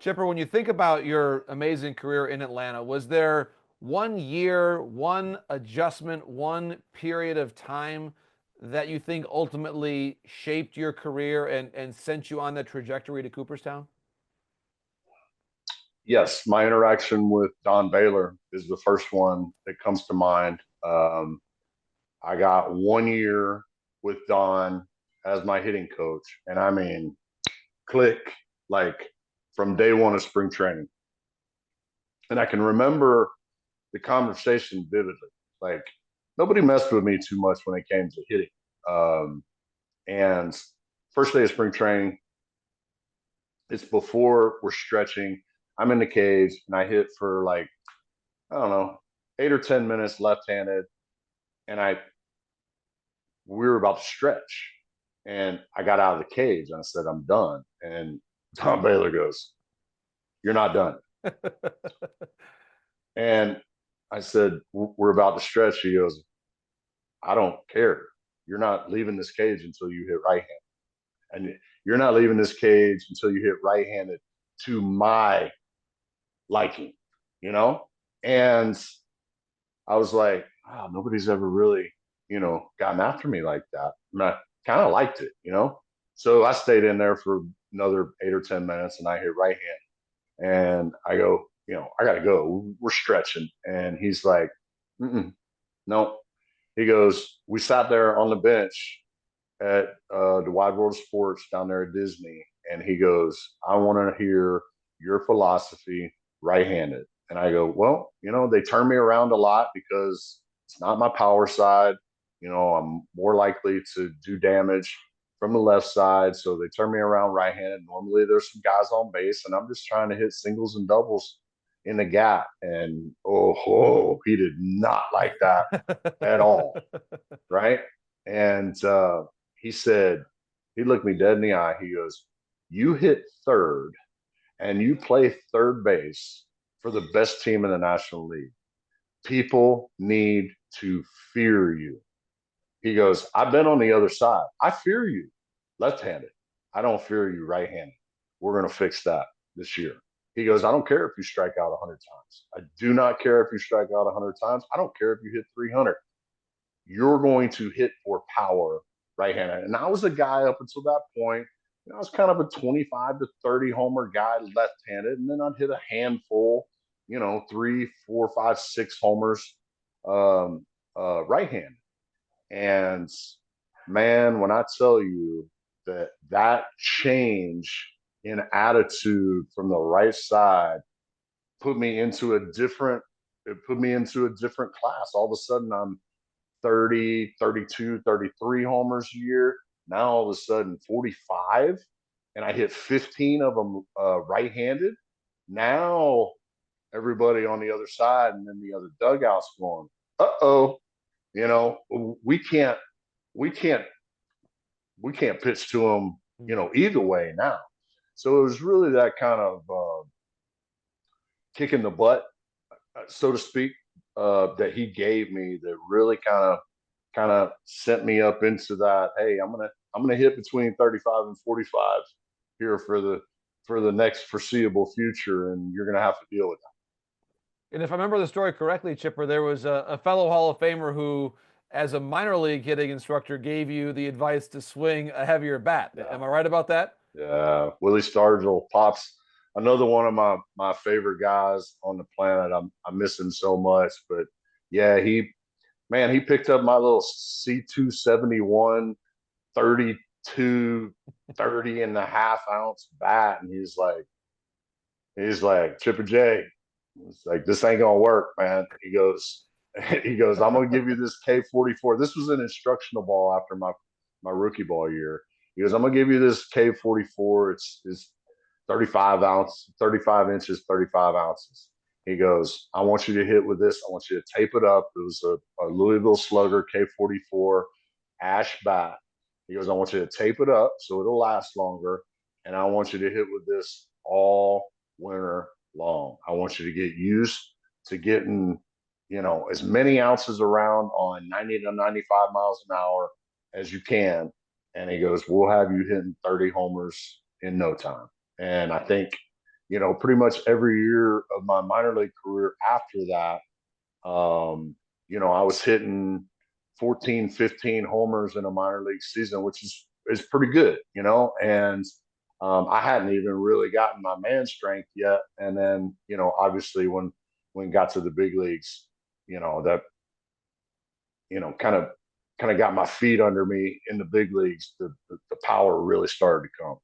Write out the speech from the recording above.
Chipper, when you think about your amazing career in Atlanta, was there one year, one adjustment, one period of time that you think ultimately shaped your career and sent you on the trajectory to Cooperstown? Yes, my interaction with Don Baylor is the first one that comes to mind. I got 1 year with Don as my hitting coach, and I mean, click like from day one of spring training. And I can remember the conversation vividly. Like nobody messed with me too much when it came to hitting. Um, and first day of spring training, it's before we're stretching. I'm in the cage and I hit for like, I don't know, 8 or 10 minutes left-handed, and I we were about to stretch, and I got out of the cage and I said, I'm done. And Tom Baylor goes, "You're not done." And I said, "We're about to stretch." He goes, "I don't care. You're not leaving this cage until you hit right hand, and you're not leaving this cage until you hit right handed to my liking, you know?" And I was like, wow, nobody's ever really, gotten after me like that. And I kind of liked it, you know? So I stayed in there for another 8 or 10 minutes and I hit right hand. And I go, I got to go. We're stretching. And he's like, no. He goes, we sat there on the bench at the Wide World of Sports down there at Disney. And he goes, I want to hear your philosophy right handed. And I go, well, they turn me around a lot because it's not my power side. I'm more likely to do damage from the left side. So they turn me around right handed. Normally there's some guys on base, and I'm just trying to hit singles and doubles in the gap. And he did not like that at all. Right. And he said, he looked me dead in the eye. He goes, you hit third and you play third base for the best team in the National League. People need to fear you. He goes, I've been on the other side. I fear you left handed. I don't fear you right handed. We're going to fix that this year. He goes, I don't care if you strike out 100 times. I do not care if you strike out 100 times. I don't care if you hit 300. You're going to hit for power right handed. And I was a guy up until that point. I was kind of a 25 to 30 homer guy left handed. And then I'd hit a handful, three, four, five, six homers right handed. And man, when I tell you that change in attitude from the right side put me into a different it put me into a different class. All of a sudden I'm 30, 32, 33 homers a year. Now all of a sudden 45, and I hit 15 of them right-handed. Now everybody on the other side and then the other dugouts going, uh-oh, you know, we can't we can't we can't pitch to them, either way now. So it was really that kind of kick in the butt, so to speak, that he gave me that really kind of sent me up into that. Hey, I'm gonna hit between 35 and 45 here for the next foreseeable future, and you're gonna have to deal with that. And if I remember the story correctly, Chipper, there was a fellow Hall of Famer who, as a minor league hitting instructor, gave you the advice to swing a heavier bat. Yeah, Am I right about that? yeah. Willie Stargell, pops, another one of my favorite guys on the planet. I miss him so much, but yeah, he picked up my little C271 32, 30 and a half ounce bat. And he's like, Chipper J, it's like, this ain't gonna work, man. He goes, I'm gonna give you this K44. This was an instructional ball after my rookie ball year. He goes, I'm gonna give you this K44. It's 35 inches, 35 ounces. He goes, I want you to hit with this. I want you to tape it up. It was a Louisville Slugger K44 ash bat. He goes, I want you to tape it up so it'll last longer. And I want you to hit with this all winter long. I want you to get used to getting, as many ounces around on 90 to 95 miles an hour as you can. And he goes, we'll have you hitting 30 homers in no time. And I think, pretty much every year of my minor league career after that, I was hitting 14, 15 homers in a minor league season, which is pretty good, and I hadn't even really gotten my man strength yet. And then, obviously when got to the big leagues, that, kind of got my feet under me in the big leagues. The power really started to come.